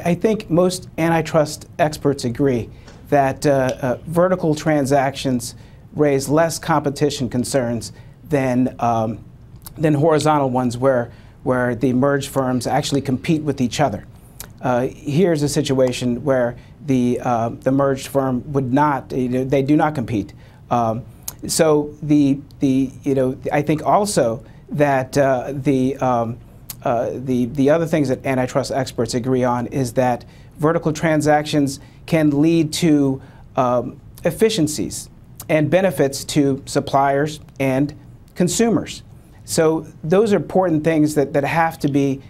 I think most antitrust experts agree that vertical transactions raise less competition concerns than horizontal ones where the merged firms actually compete with each other. Here's a situation where the merged firm would not, they do not compete. So I think also that the other things that antitrust experts agree on is that vertical transactions can lead to efficiencies and benefits to suppliers and consumers. So those are important things that have to be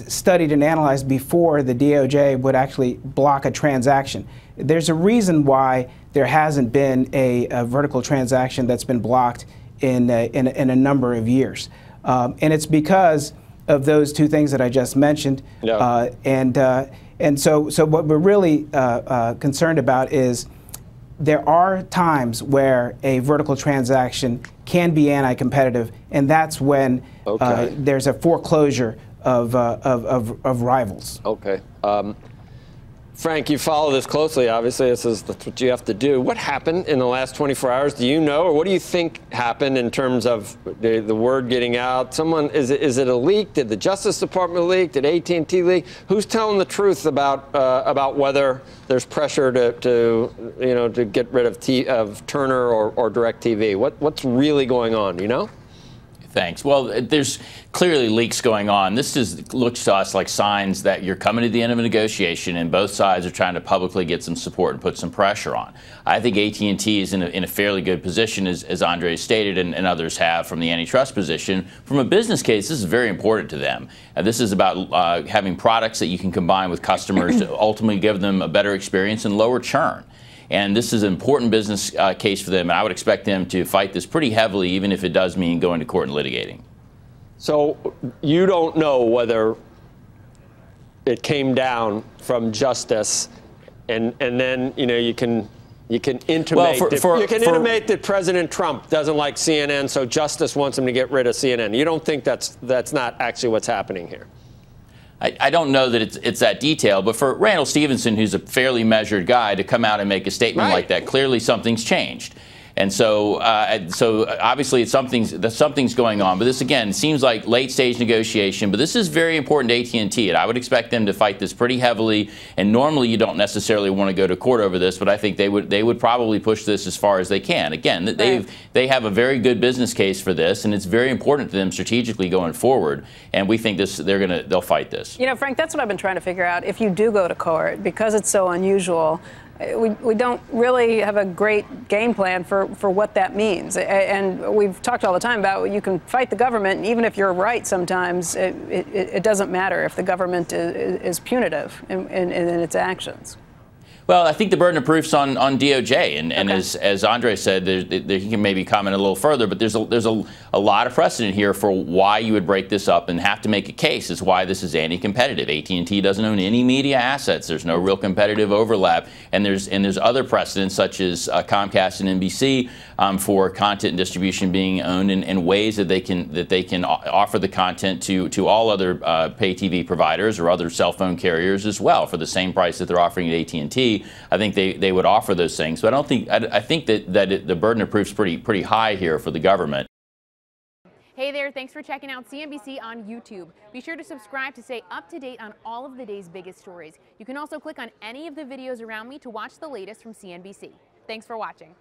studied and analyzed before the DOJ would actually block a transaction. There's a reason why there hasn't been a vertical transaction that's been blocked in a number of years. And it's because of those two things that I just mentioned. Yeah. And so what we're really concerned about is there are times where a vertical transaction can be anti-competitive, and that's when there's a foreclosure of rivals. Okay. Frank, you follow this closely, obviously. That's what you have to do. What happened in the last 24 hours? Do you know, or what do you think happened in terms of the word getting out? Is it a leak? Did the Justice Department leak? Did AT&T leak? Who's telling the truth about whether there's pressure to get rid of Turner or DirecTV? What's really going on? You know? Thanks. Well, there's clearly leaks going on. This looks to us like signs that you're coming to the end of a negotiation and both sides are trying to publicly get some support and put some pressure on. I think AT&T is in a fairly good position, as Andre stated and others have from the antitrust position. From a business case, this is very important to them. This is about having products that you can combine with customers to ultimately give them a better experience and lower churn. And this is an important business case for them, and I would expect them to fight this pretty heavily, even if it does mean going to court and litigating. So you don't know whether it came down from justice, and then you can intimate that President Trump doesn't like CNN, so justice wants him to get rid of CNN. You don't think that's not actually what's happening here? I don't know that it's that detailed, but for Randall Stephenson, who's a fairly measured guy, to come out and make a statement like that, clearly something's changed. And so obviously something's going on. But this, again, seems like late-stage negotiation. But this is very important to AT&T, and I would expect them to fight this pretty heavily. And normally you don't necessarily want to go to court over this, but I think they would probably push this as far as they can. Again, they have a very good business case for this, and it's very important to them strategically going forward. And we think they'll fight this. You know, Frank, that's what I've been trying to figure out. If you do go to court, because it's so unusual, we don't really have a great game plan for what that means. And we've talked all the time about you can fight the government, and even if you're right sometimes, it doesn't matter if the government is punitive in its actions. Well, I think the burden of proof's on DOJ, and as Andre said, he can maybe comment a little further, but there's a lot of precedent here for why you would break this up and have to make a case as why this is anti-competitive. AT&T doesn't own any media assets. There's no real competitive overlap, and there's other precedents such as Comcast and NBC for content and distribution being owned in ways that they can offer the content to all other pay TV providers or other cell phone carriers as well for the same price that they're offering at AT&T. I think they would offer those things. So I think that the burden of proof is pretty high here for the government. Hey there, thanks for checking out CNBC on YouTube. Be sure to subscribe to stay up to date on all of the day's biggest stories. You can also click on any of the videos around me to watch the latest from CNBC. Thanks for watching.